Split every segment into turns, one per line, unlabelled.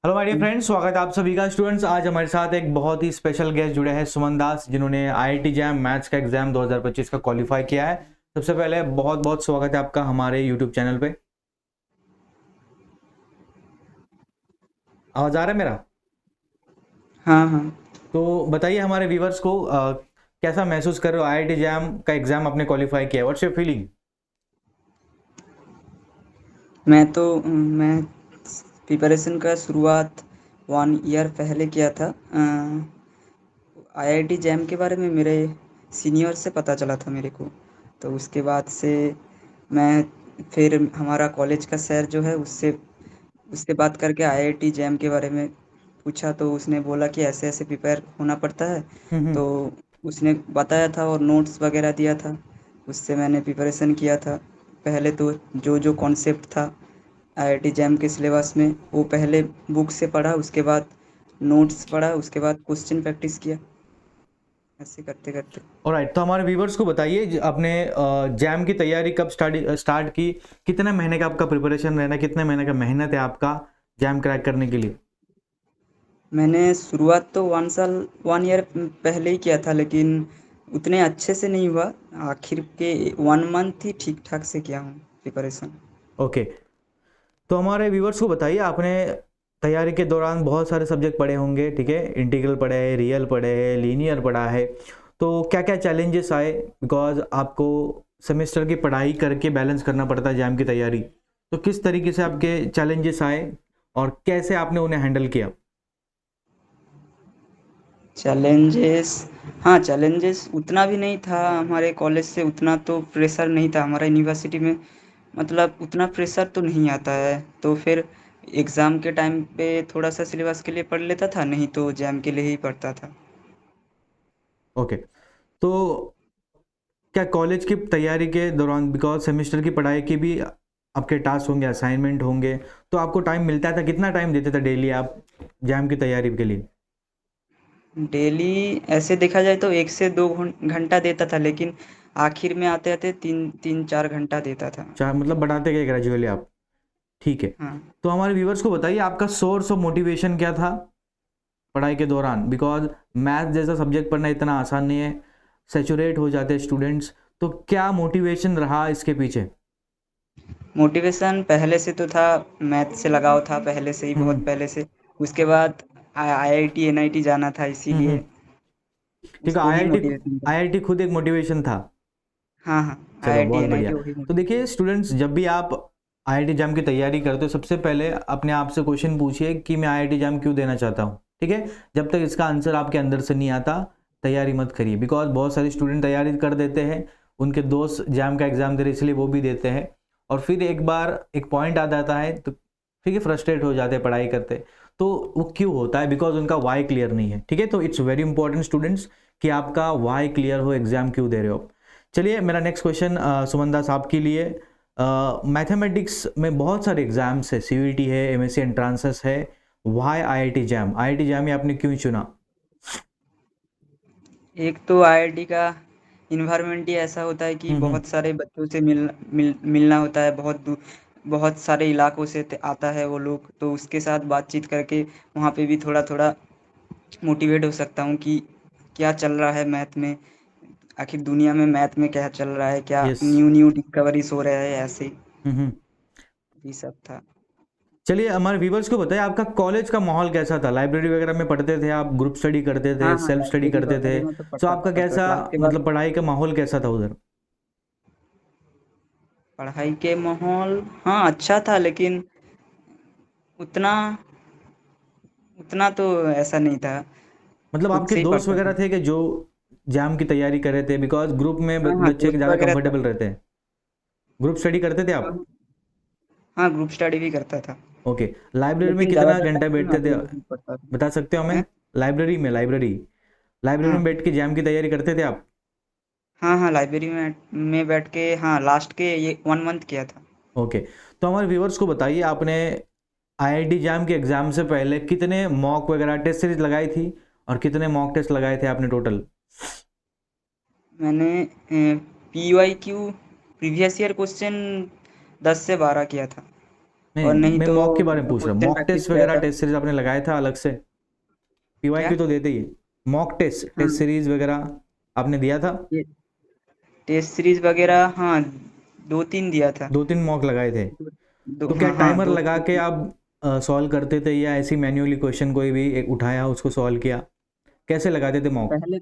Hello my dear friends, स्वागत है आप सभी का। स्टूडेंट्स, आज हमारे साथ एक बहुत ही स्पेशल गेस्ट जुड़े हैं, सुमन दास, जिन्होंने आईआईटी जैम मैथ्स का एग्जाम 2025 का क्वालिफाई किया है। सबसे पहले बहुत बहुत स्वागत है आपका हमारे यूट्यूब चैनल पे। आवाज आ रहा है मेरा?
हाँ हाँ।
तो बताइए हमारे व्यूवर्स को कैसा महसूस कर रहे हो, आईआईटी जैम का एग्जाम आपने क्वालिफाई किया है, व्हाट्स योर फीलिंग?
मैं प्रिपरेशन का शुरुआत 1 ईयर पहले किया था। आईआईटी जैम के बारे में मेरे सीनियर से पता चला था मेरे को। तो उसके बाद से मैं फिर हमारा कॉलेज का सर जो है उससे उससे बात करके आईआईटी जैम के बारे में पूछा, तो उसने बोला कि ऐसे ऐसे प्रिपेयर होना पड़ता है।
हम्म।
तो उसने बताया था और नोट्स वगैरह दिया था, उससे मैंने प्रिपरेशन किया था। पहले तो जो जो कॉन्सेप्ट था आईआईटी जैम के सिलेबस में वो पहले बुक से पढ़ा, उसके बाद नोट्स पढ़ा, उसके बाद क्वेश्चन प्रैक्टिस किया, ऐसे करते करते।
ऑलराइट, तो हमारे व्यूवर्स को बताइए आपने जैम की तैयारी कब स्टार्ट की, कितने महीने का आपका प्रिपरेशन रहना, कितने महीने का मेहनत है आपका जैम क्रैक करने के लिए?
मैंने शुरुआत तो 1 ईयर पहले ही किया था, लेकिन उतने अच्छे से नहीं हुआ। आखिर के 1 मंथ ही ठीक ठाक से किया हूँ प्रिपरेशन।
ओके, तो हमारे व्यूवर्स को बताइए, आपने तैयारी के दौरान बहुत सारे सब्जेक्ट पढ़े होंगे, ठीक है? इंटीग्रल पढ़े है, रियल पढ़े है, लीनियर पढ़ा है। तो क्या क्या चैलेंजेस आए, बिकॉज आपको सेमेस्टर की पढ़ाई करके बैलेंस करना पड़ता है जैम की तैयारी। तो किस तरीके से आपके चैलेंजेस आए और कैसे आपने उन्हें हैंडल किया?
चैलेंजेस, हाँ चैलेंजेस उतना भी नहीं था हमारे कॉलेज से, उतना तो प्रेशर नहीं था हमारा यूनिवर्सिटी में। मतलब उतना प्रेशर तो नहीं आता है, तो फिर एग्ज़ाम के टाइम पे थोड़ा सा सिलेबस के लिए पढ़ लेता था, नहीं तो एग्जाम के लिए ही पढ़ता था।
ओके, तो क्या कॉलेज की तैयारी के दौरान, बिकॉज सेमेस्टर की पढ़ाई की भी आपके टास्क होंगे, असाइनमेंट होंगे, तो आपको टाइम मिलता था? कितना टाइम देते थे डेली आप जैम की तैयारी के लिए?
डेली ऐसे देखा जाए तो 1 से 2 घंटा देता था, लेकिन आखिर में आते आते 3-4 घंटा देता था।
चार मतलब बढ़ाते गए ग्रेजुअली आप? ठीक है।
हाँ।
तो हमारे व्यूवर्स को बताइए आपका सोर्स ऑफ मोटिवेशन क्या था पढ़ाई के दौरान, बिकॉज मैथ जैसा सब्जेक्ट पढ़ना इतना आसान नहीं है, सेचुरेट हो जाते हैं स्टूडेंट्स। तो क्या मोटिवेशन रहा इसके पीछे?
मोटिवेशन पहले से तो था, मैथ से लगाव था पहले से ही, बहुत
हम्म
पहले से। उसके बाद आईआईटी एनआईटी जाना था,
हम्म।
इसीलिए
ठीक है,
उसको ही
आईआईटी,
मोटिवेशन था।
आईआईटी खुद एक मोटिवेशन था।
हाँ हाँ।
चलो
आईआईटी
बहुत बढ़िया।
एनआईटी वही
तो देखिए
मोटिवेशन।
स्टूडेंट्स, जब भी आप आईआईटी जैम की तैयारी करते हो, सबसे पहले अपने आप से क्वेश्चन पूछिए कि मैं आईआईटी जैम क्यों देना चाहता हूँ, ठीक है? जब तक इसका आंसर आपके अंदर से नहीं आता, तैयारी मत करिए। बिकॉज बहुत सारे स्टूडेंट तैयारी कर देते हैं, उनके दोस्त जैम का एग्जाम दे रहे इसलिए वो भी देते हैं, और फिर एक बार एक पॉइंट आ जाता है तो ठीक है, फ्रस्ट्रेट हो जाते हैं पढ़ाई करते। तो वो क्यों होता है? बिकॉज उनका वाई क्लियर नहीं है, ठीक है? तो इट्स वेरी इंपॉर्टेंट स्टूडेंट्स कि आपका वाई क्लियर हो, एग्जाम क्यों दे रहे हो। चलिए, मेरा नेक्स्ट क्वेश्चन सुमन दास आपके लिए। मैथमेटिक्स में बहुत सारे एग्जाम्स है, सीयूईटी है, एमएससी एंट्रांसेस है, why IIT JAM? IIT JAM ही आपने क्यों चुना?
एक तो आईआईटी का इन्वायरमेंट ही ऐसा होता है कि
हम्म।
बहुत सारे बच्चों से मिलना होता है, बहुत सारे इलाकों से आता है वो लोग, तो उसके साथ बातचीत करके वहाँ पे भी थोड़ा थोड़ा मोटिवेट हो सकता हूँ कि क्या चल रहा है मैथ में, आखिर दुनिया में मैथ में क्या चल रहा है, क्या
यस।
न्यू न्यू डिस्कवरीज हो रहे हैं, ऐसे
हम्म।
ही सब था।
चलिए, हमारे व्यूवर्स को बताइए आपका कॉलेज का माहौल कैसा था? लाइब्रेरी वगैरह में पढ़ते थे आप, ग्रुप स्टडी करते थे,
हाँ हाँ,
सेल्फ स्टडी
लाइब्रेरी
करते थे?
वगैरह में तो
तो
पढ़ता
आपका
पढ़ता
कैसा,
क्लास के बाद।
मतलब पढ़ाई का माहौल कैसा था उधर?
पढ़ाई के माहौल हाँ अच्छा था, लेकिन उतना उतना तो ऐसा नहीं था।
मतलब
खुद
आपके
से ही
दोस्त
पढ़ता
वगैरह
था।
थे कि जो जैम की तैयारी कर रहे थे? बिकॉज ग्रुप में
हाँ हाँ,
बच्चे
दोस्त
ज़्यादा
वगैरह था।
कंफर्टेबल रहते हैं। ग्रुप स्टडी करते थे आप?
हाँ हाँ, ग्रुप स्टडी भी करता था,
ओके। लाइब्रेरी में
लेकिन
कितना
ज़्यादातर
घंटा
टाइम मैं
बैठते थे,
अकेले ही पढ़ता था।
बता सकते हो हमें?
हैं?
लाइब्रेरी
हाँ
में बैठ के जैम की तैयारी करते थे आप?
हाँ हाँ, लाइब्रेरी में बैठ के, हाँ लास्ट के ये 1 मंथ किया था।
ओके। तो हमारे व्यूवर्स को बताइए, आपने आईआईटी जैम के एग्जाम से पहले कितने मॉक वगैरह टेस्ट सीरीज लगाई थी, और कितने मॉक टेस्ट लगाए थे आपने टोटल?
मैंने P Y Q previous year question 10 से 12 किया था। और नहीं
मैं
तो
मॉक के बारे में पूछ रहा हूँ।
क्वेश्चन
मॉक
प्रैक्टिस
टेस्ट
किया
वगैरह
था।
टेस्ट सीरीज आपने लगाया था अलग से?
क्या?
पीवाईक्यू तो देते ही है। मॉक टेस्ट
हाँ,
टेस्ट सीरीज वगैरह आपने दिया था?
ये टेस्ट सीरीज वगैरह, हाँ 2-3 दिया था।
2-3 मॉक लगाए थे? तो क्या
हाँ
टाइमर
दो
लगा के
2-3।
आप सॉल्व करते थे या ऐसी मैन्युअली क्वेश्चन कोई भी एक उठाया उसको सॉल्व किया? कैसे लगाते थे मॉक?
पहले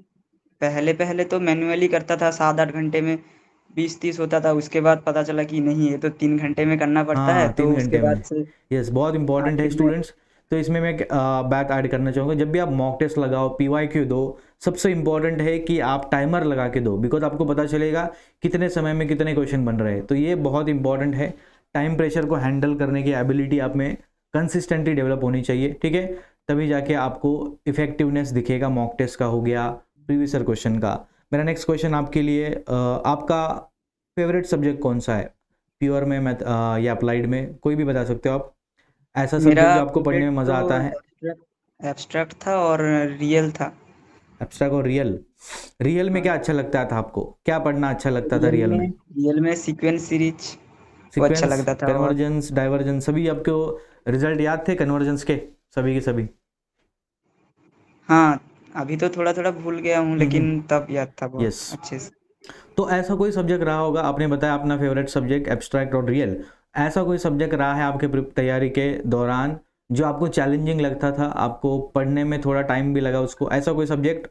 पहले पहले तो मैन्युअली करता था, 7-8 घंटे में 20-30 होता था। उसके बाद पता चला कि नहीं, ये तो 3 घंटे में करना पड़ता है,
हाँ,
तो
3 घंटे
उसके
में।
बाद से
यस, बहुत इंपॉर्टेंट है
आखिर में।
स्टूडेंट्स। तो इसमें मैं बात ऐड करना चाहूँगा, जब भी आप मॉक टेस्ट लगाओ, पीवाईक्यू दो, सबसे इंपॉर्टेंट है कि आप टाइमर लगा के दो, बिकॉज आपको पता चलेगा कितने समय में कितने क्वेश्चन बन रहे हैं। तो ये बहुत इंपॉर्टेंट है। टाइम प्रेशर को हैंडल करने की एबिलिटी आप में कंसिस्टेंटली डेवलप होनी चाहिए, ठीक है? तभी जाके आपको इफेक्टिवनेस दिखेगा। मॉक टेस्ट का हो गया, प्रीवियस ईयर क्वेश्चन का। मेरा नेक्स्ट क्वेश्चन आपके लिए, आपका फेवरेट सब्जेक्ट कौन सा है? प्योर में, मैथ या अप्लाइड में, कोई भी बता सकते हो आप। ऐसा
मेरा
सब्जेक्ट जो आपको पढ़ने
फेवरेट
में
तो
मज़ा आता है।
एब्स्ट्रैक्ट था और रियल था।
एब्स्ट्रैक्ट और रियल? रियल में
हाँ,
क्या अच्छा लगता था आपको? क्या पढ़ना अच्छा लगता था
रियल
रियल
में
में?
रियल में सीक्वेंस सीरीज वो अच्छा
सीक्वेंस,
लगता था। और
कन्वर्जेंस, डाइवर्जेंस, सभी आपको रिजल्ट याद थे कन्वर्जेंस के? सभी के सभी?
हाँ, अभी तो थोड़ा थोड़ा भूल गया हूँ,
हम्म।
लेकिन तब याद था बहुत
यस।
अच्छे से।
तो ऐसा कोई सब्जेक्ट रहा होगा, आपने बताया अपना फेवरेट सब्जेक्ट एब्स्ट्रैक्ट और रियल, ऐसा कोई सब्जेक्ट रहा है आपके तैयारी के दौरान जो आपको चैलेंजिंग लगता था, आपको पढ़ने में थोड़ा टाइम भी लगा उसको, ऐसा कोई सब्जेक्ट?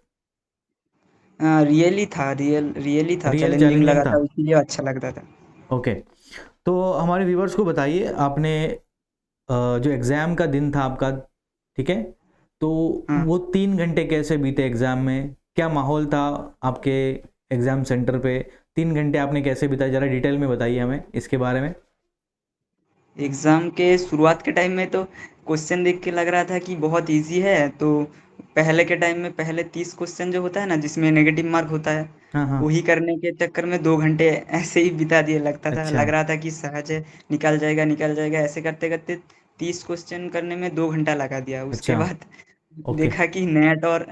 रियल ही था, रियल ही था,
रियल
चैलेंजिंग
चैलेंजिंग
लगा
था?
था, इसीलिए अच्छा लगता था।
ओके। तो हमारे व्यूवर्स को बताइए, आपने जो एग्ज़ाम का दिन था आपका, ठीक है, तो
हाँ,
वो 3 घंटे कैसे बीते एग्ज़ाम में? क्या माहौल था आपके एग्ज़ाम सेंटर पे? 3 घंटे आपने कैसे बिताए, ज़रा डिटेल में बताइए हमें इसके बारे में।
एग्ज़ाम के शुरुआत के टाइम में तो क्वेश्चन देख के लग रहा था कि बहुत इजी है, तो पहले के टाइम में पहले 30 क्वेश्चन जो होता है ना, जिसमें नेगेटिव मार्क होता है,
हाँ हाँ।
वही करने के चक्कर में 2 घंटे ऐसे ही बिता दिए। लगता था,
अच्छा।
लग रहा था कि सहज है, निकल जाएगा। ऐसे करते करते 30 क्वेश्चन करने में 2 घंटा लगा दिया। उसके
अच्छा।
बाद
ओके।
देखा कि नेट और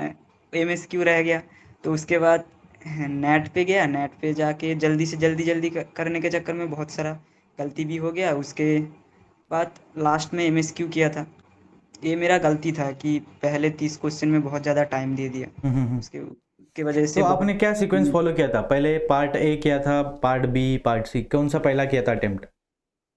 एमएसक्यू रह गया, तो उसके बाद नेट पे गया। नेट पे जाके जल्दी से जल्दी करने के चक्कर में बहुत सारा गलती भी हो गया। उसके बाद लास्ट में एमएसक्यू किया था। ये मेरा गलती था कि पहले 30 क्वेश्चन में बहुत ज़्यादा टाइम दे दिया।
हम्म।
उसके उसके वजह
तो
से
आपने
बहुत।
क्या सीक्वेंस फॉलो किया था? पहले पार्ट ए किया था, पार्ट बी, पार्ट सी, कौन सा पहला किया था अटेम्प्ट?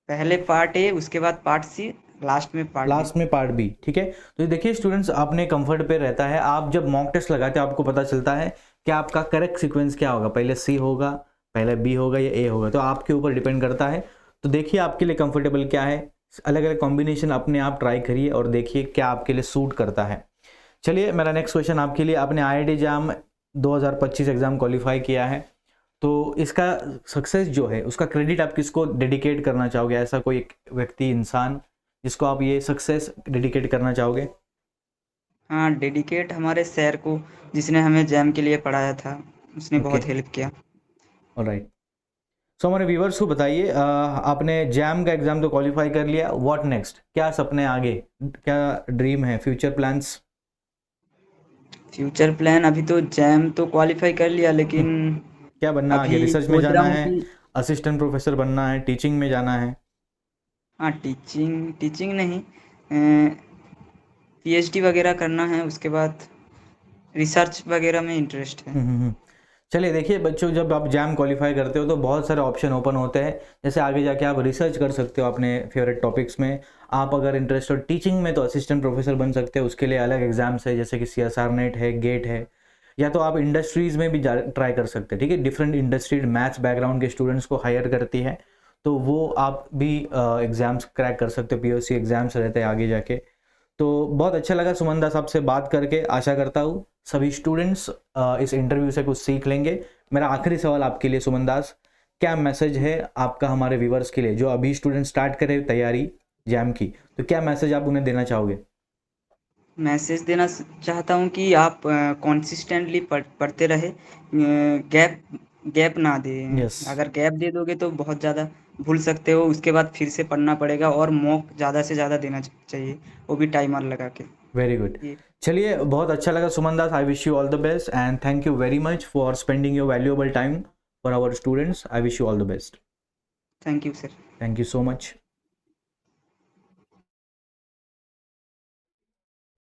पहले पार्ट ए, उसके बाद पार्ट सी, लास्ट में पार्ट बी।
लास्ट में पार्ट बी, ठीक है। तो ये देखिए स्टूडेंट्स, अपने कंफर्ट पे रहता है। आप जब मॉक टेस्ट लगाते हो आपको पता चलता है कि आपका करेक्ट सीक्वेंस क्या होगा, पहले सी होगा, पहले बी होगा या ए होगा, तो आपके ऊपर डिपेंड करता है। तो देखिए आपके लिए कंफर्टेबल क्या है, अलग अलग कॉम्बिनेशन अपने आप ट्राई करिए और देखिए क्या आपके लिए सूट करता है। चलिए, मेरा नेक्स्ट क्वेश्चन आपके लिए, आपने आईआईटी जाम 2025 एग्जाम क्वालिफाई किया है, तो इसका सक्सेस जो है उसका क्रेडिट आप किसको डेडिकेट करना चाहोगे? ऐसा कोई एक व्यक्ति, इंसान जिसको आप ये सक्सेस डेडिकेट करना चाहोगे?
हाँ, डेडिकेट हमारे सर को, जिसने हमें जैम के लिए पढ़ाया था। उसने
ओके।
बहुत हेल्प किया।
ऑलराइट। सो हमारे व्यूवर्स को बताइए, आपने जैम का एग्जाम तो क्वालिफाई कर लिया, व्हाट नेक्स्ट? क्या सपने आगे, क्या ड्रीम है, फ्यूचर प्लान्स?
फ्यूचर प्लान, अभी तो जैम तो क्वालिफाई कर लिया, लेकिन
क्या बनना आगे?
अभी
रिसर्च में
सोच रहा
जाना
हूँ
है,
कि
असिस्टेंट प्रोफेसर बनना है, टीचिंग में जाना है?
हाँ, टीचिंग टीचिंग नहीं, पीएचडी वगैरह करना है। उसके बाद रिसर्च वगैरह में इंटरेस्ट है।
हम्म। चलिए देखिए बच्चों, जब आप जैम क्वालिफाई करते हो तो बहुत सारे ऑप्शन ओपन होते हैं। जैसे आगे जाके आप रिसर्च कर सकते हो अपने फेवरेट टॉपिक्स में। आप अगर इंटरेस्ट हो टीचिंग में तो असिस्टेंट प्रोफेसर बन सकते हो, उसके लिए अलग एग्जाम्स है, जैसे कि सीएसआर नेट है, गेट है। या तो आप इंडस्ट्रीज़ में भी ट्राई कर सकते हैं, ठीक है। डिफरेंट इंडस्ट्री मैथ्स बैकग्राउंड के स्टूडेंट्स को हायर करती है, तो वो आप भी एग्ज़ाम्स क्रैक कर सकते हो, पीओसी एग्ज़ाम्स रहते हैं आगे जाके। तो बहुत अच्छा लगा सुमन दास आपसे बात करके। आशा करता हूँ सभी स्टूडेंट्स इस इंटरव्यू से कुछ सीख लेंगे। मेरा आखिरी सवाल आपके लिए सुमन दास, क्या मैसेज है आपका हमारे व्यूवर्स के लिए जो अभी स्टूडेंट स्टार्ट करे तैयारी जैम की, तो क्या मैसेज आप उन्हें देना चाहोगे?
मैसेज देना चाहता हूँ कि आप कंसिस्टेंटली पढ़ते रहे, गैप गैप ना दें।
यस।
अगर गैप दे दोगे तो बहुत ज़्यादा भूल सकते हो। उसके बाद फिर से पढ़ना पड़ेगा, और मॉक ज़्यादा से ज़्यादा देना चाहिए, वो भी टाइमर लगा के।
Very good.
ये
चलिए, बहुत अच्छा लगा Suman Das. I wish you all the best and thank you very much for spending your valuable time for our students. I wish you all the best.
Thank you sir.
Thank you so much.